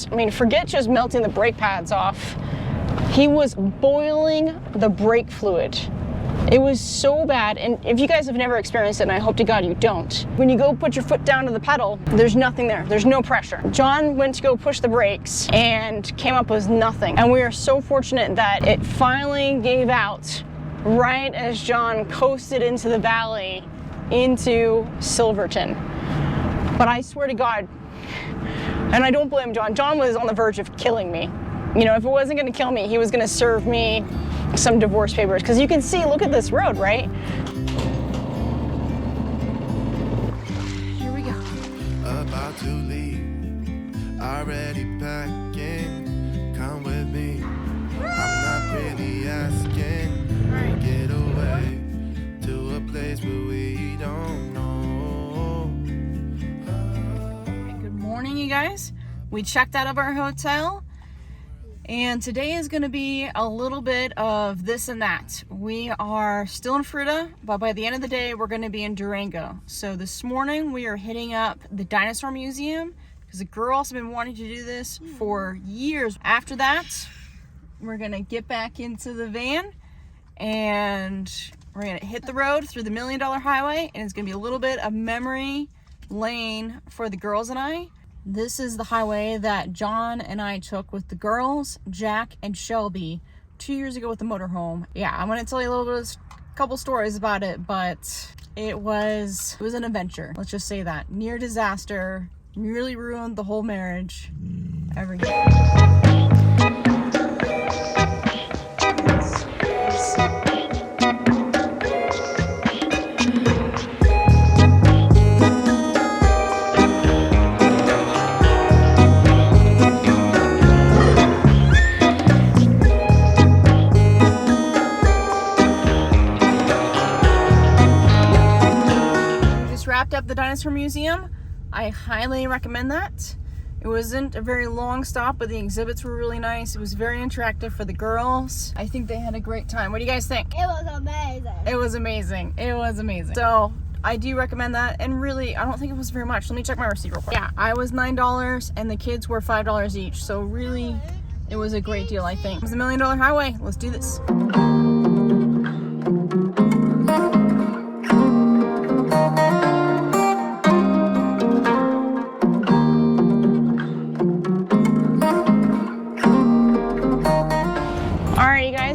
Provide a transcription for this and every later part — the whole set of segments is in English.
was, I mean, forget just melting the brake pads off. He was boiling the brake fluid. It was so bad, and if you guys have never experienced it, and I hope to God you don't, when you go put your foot down to the pedal, there's nothing there. There's no pressure. John went to go push the brakes and came up with nothing. And we are so fortunate that it finally gave out right as John coasted into the valley into Silverton. But I swear to God, and I don't blame John, John was on the verge of killing me. You know, if it wasn't gonna kill me, he was gonna serve me some divorce papers. Because you can see, look at this road, right? Here we go. About to leave, already packing, come with me. I'm not really asking, get away to a place where we don't know. Good morning, you guys. We checked out of our hotel. And today is going to be a little bit of this and that. We are still in Fruita, but by the end of the day, we're going to be in Durango. So this morning, we are hitting up the Dinosaur Museum because the girls have been wanting to do this for years. After that, we're going to get back into the van and we're going to hit the road through the $1 Million Highway, and it's going to be a little bit of memory lane for the girls and I. This is the highway that John and I took with the girls, Jack and Shelby, 2 years ago with the motorhome. Yeah, I'm gonna tell you a little bit of couple stories about it, but it was an adventure. Let's just say that. Near disaster, nearly ruined the whole marriage, everything. Wrapped up the Dinosaur Museum. I highly recommend that. It wasn't a very long stop, but the exhibits were really nice. It was very interactive for the girls. I think they had a great time. What do you guys think? It was amazing. It was amazing. It was amazing. So I do recommend that. And really, I don't think it was very much. Let me check my receipt real quick. Yeah, I was $9 and the kids were $5 each. So really, it was a great deal, I think. It was $1 Million Highway. Let's do this.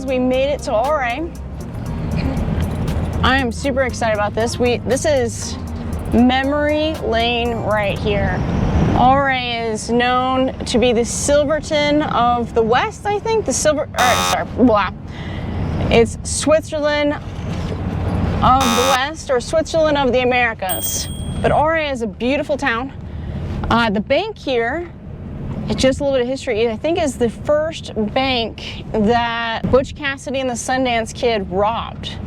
We made it to Oaray. I am super excited about this. This is memory lane right here. Oaray is known to be the Silverton of the West, I think. It's Switzerland of the West, or Switzerland of the Americas. But Oaray is a beautiful town. The bank here, just a little bit of history, I think is the first bank that Butch Cassidy and the Sundance Kid robbed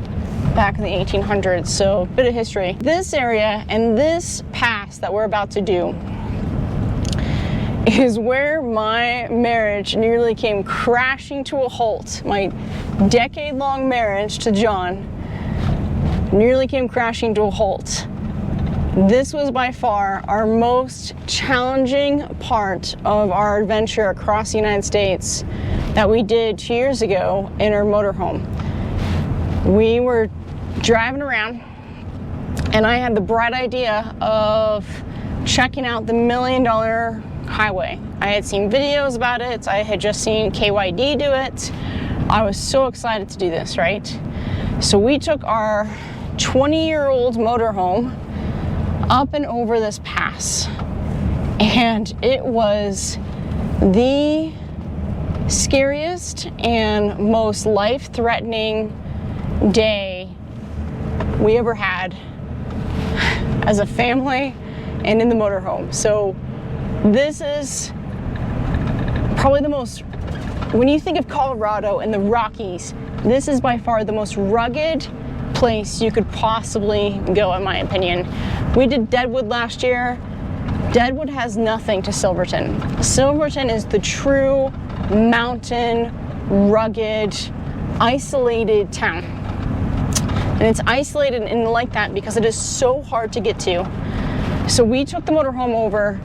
back in the 1800s, so a bit of history. This area and this pass that we're about to do is where my marriage nearly came crashing to a halt. My decade-long marriage to John nearly came crashing to a halt. This was by far our most challenging part of our adventure across the United States that we did 2 years ago in our motorhome. We were driving around and I had the bright idea of checking out the $1 Million Highway. I had seen videos about it. I had just seen KYD do it. I was so excited to do this, right? So we took our 20-year-old motorhome up and over this pass, and it was the scariest and most life-threatening day we ever had as a family and in the motorhome. So this is probably the most, when you think of Colorado and the Rockies, this is by far the most rugged place you could possibly go, in my opinion. We did Deadwood last year. Deadwood has nothing to Silverton. Silverton is the true mountain, rugged, isolated town. And it's isolated and like that because it is so hard to get to. So we took the motorhome over,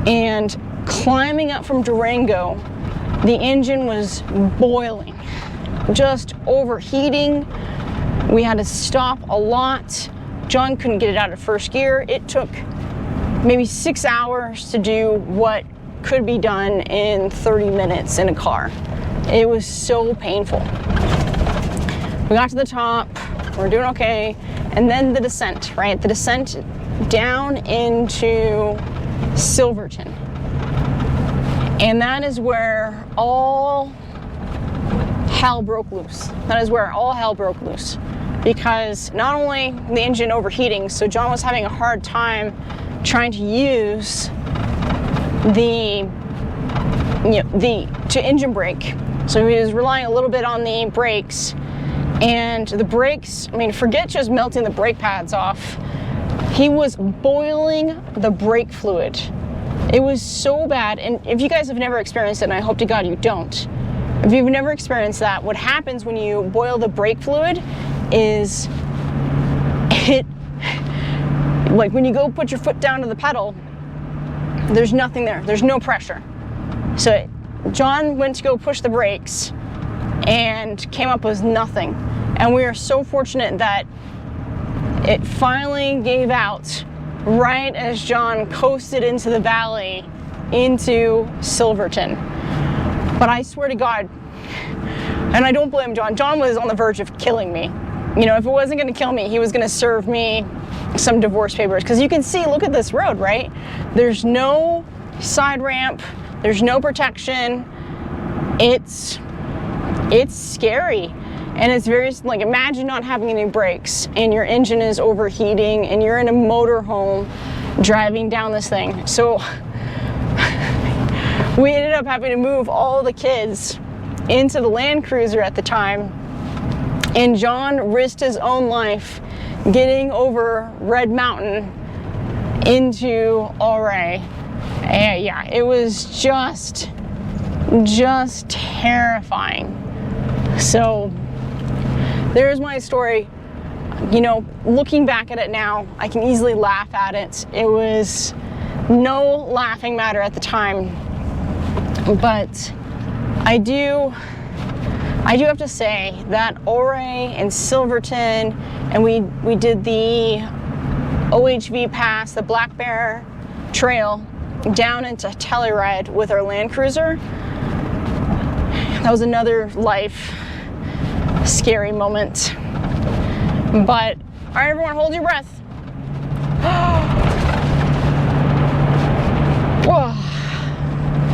and climbing up from Durango, the engine was boiling, just overheating. We had to stop a lot. John couldn't get it out of first gear. It took maybe 6 hours to do what could be done in 30 minutes in a car. It was so painful. We got to the top, we're doing okay, and then the descent, right? The descent down into Silverton. And that is where all hell broke loose. That is where all hell broke loose. Because not only the engine overheating, so John was having a hard time trying to use the engine brake. So he was relying a little bit on the brakes, and the brakes, I mean, forget just melting the brake pads off. He was boiling the brake fluid. It was so bad. And if you guys have never experienced it, and I hope to God you don't, if you've never experienced that, what happens when you boil the brake fluid is like when you go put your foot down to the pedal, there's nothing there. There's no pressure. So John went to go push the brakes and came up with nothing. And we are so fortunate that it finally gave out right as John coasted into the valley into Silverton. But I swear to God, and I don't blame John, John was on the verge of killing me. You know, if it wasn't going to kill me, he was going to serve me some divorce papers. Because you can see, look at this road, right? There's no side ramp. There's no protection. It's scary. And it's very, like, imagine not having any brakes and your engine is overheating and you're in a motorhome driving down this thing. So we ended up having to move all the kids into the Land Cruiser at the time. And John risked his own life getting over Red Mountain into Oaray. And yeah, it was just terrifying. So there's my story. You know, looking back at it now, I can easily laugh at it. It was no laughing matter at the time. But I do have to say that Oaray and Silverton, and we did the OHV Pass, the Black Bear Trail, down into Telluride with our Land Cruiser. That was another life scary moment. But, all right, everyone, hold your breath.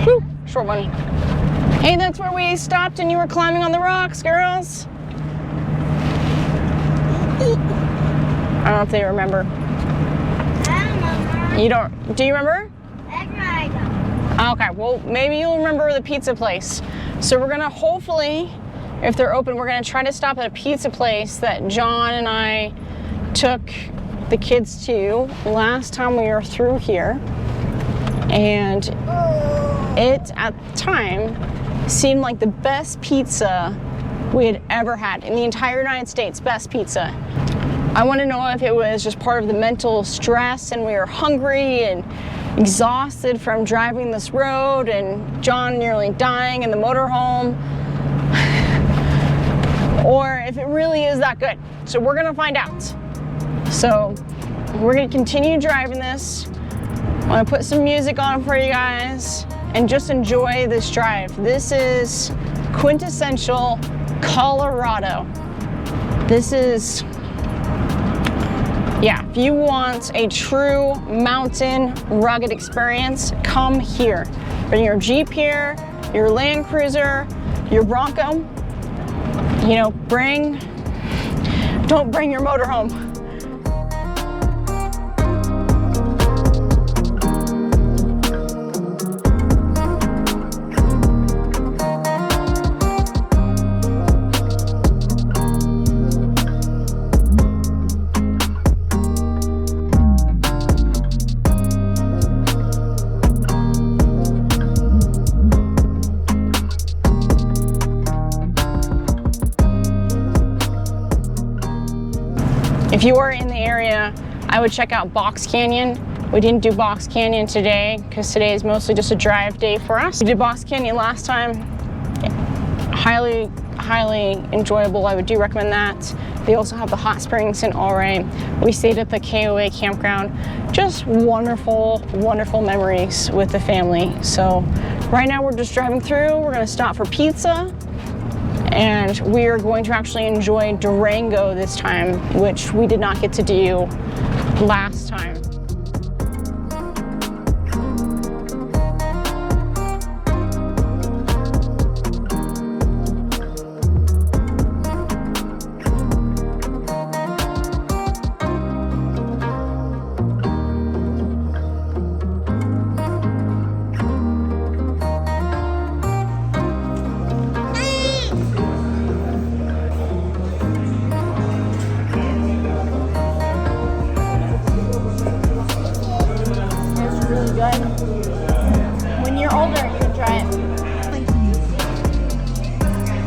Whew, short one. Hey, that's where we stopped and you were climbing on the rocks, girls. I don't know if they remember. I remember. You don't, do you remember? I don't. Okay, well, maybe you'll remember the pizza place. So we're gonna hopefully, if they're open, we're gonna try to stop at a pizza place that John and I took the kids to last time we were through here. And it, at the time, seemed like the best pizza we had ever had in the entire United States. Best pizza. I want to know if it was just part of the mental stress and we were hungry and exhausted from driving this road and John nearly dying in the motorhome, or if it really is that good. So we're gonna find out. So we're gonna continue driving this. I'm gonna put some music on for you guys and just enjoy this drive. This is quintessential Colorado. This is, yeah, if you want a true mountain rugged experience, come here. Bring your Jeep here, your Land Cruiser, your Bronco. You know, don't bring your motorhome. If you are in the area, I would check out Box Canyon. We didn't do Box Canyon today because today is mostly just a drive day for us. We did Box Canyon last time. Highly enjoyable. I would do recommend that. They also have the hot springs in Oaray. We stayed at the KOA campground. Just wonderful memories with the family. So right now we're just driving through. We're gonna stop for pizza, and we are going to actually enjoy Durango this time, which we did not get to do last time. When you're older, you can try it.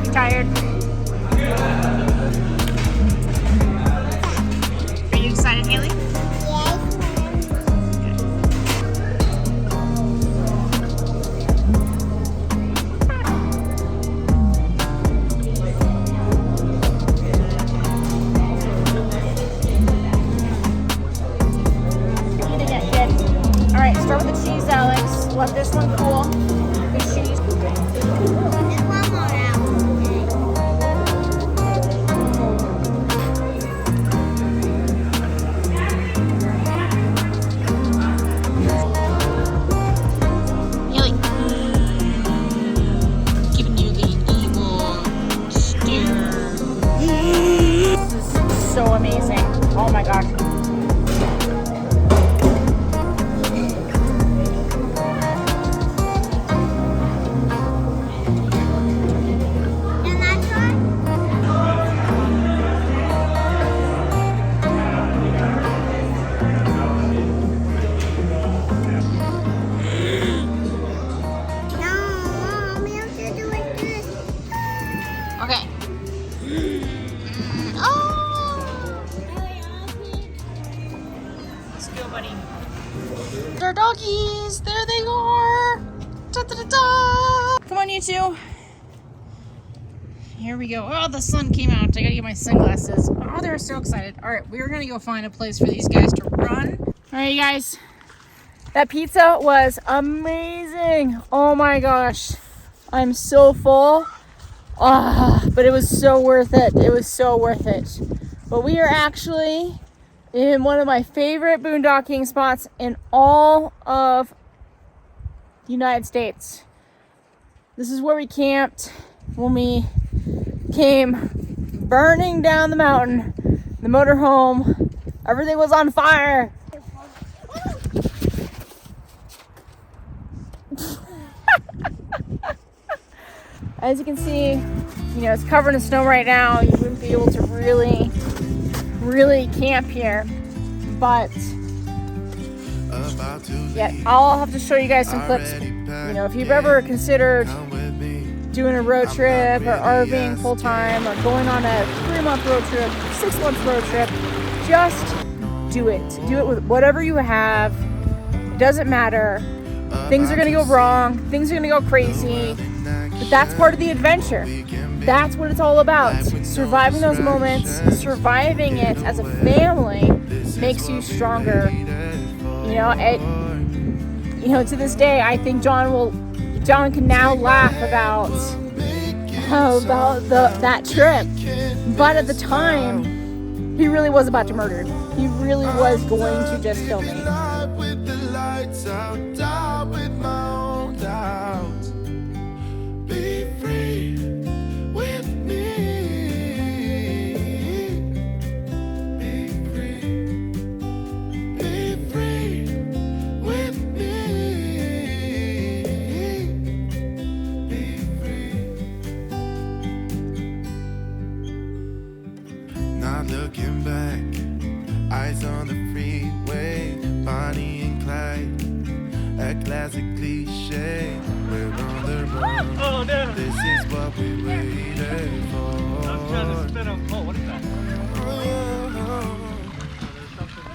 You tired? Are you excited, Hailey? Alright, start with the cheese, Alex. Let this one cool. The cheese. There's one more out. Hailey. Giving you the evil stare. This is so amazing. Oh my gosh. Okay. Oh! Let's go, buddy. Our doggies! There they are! Da, da, da, da. Come on, you two. Here we go. Oh, the sun came out. I gotta get my sunglasses. Oh, they're so excited. All right, we're gonna go find a place for these guys to run. All right, you guys. That pizza was amazing. Oh my gosh. I'm so full. But it was so worth it. It was so worth it. But we are actually in one of my favorite boondocking spots in all of the United States. This is where we camped when we came burning down the mountain. The motorhome, everything was on fire. As you can see, you know, it's covered in snow right now. You wouldn't be able to really camp here. But yeah, I'll have to show you guys some clips. You know, if you've ever considered doing a road trip or RVing full time or going on a 3-month road trip, 6-month road trip, just do it. Do it with whatever you have. It doesn't matter. Things are gonna go wrong. Things are gonna go crazy. But that's part of the adventure. That's what it's all about. Surviving those moments, surviving it as a family makes you stronger. You know, to this day, I think John can now laugh about that trip. But at the time, he really was about to murder me. He really was going to just kill me. Looking back, eyes on the freeway, Bonnie and Clyde, a classic cliche. We're on the road. Oh no!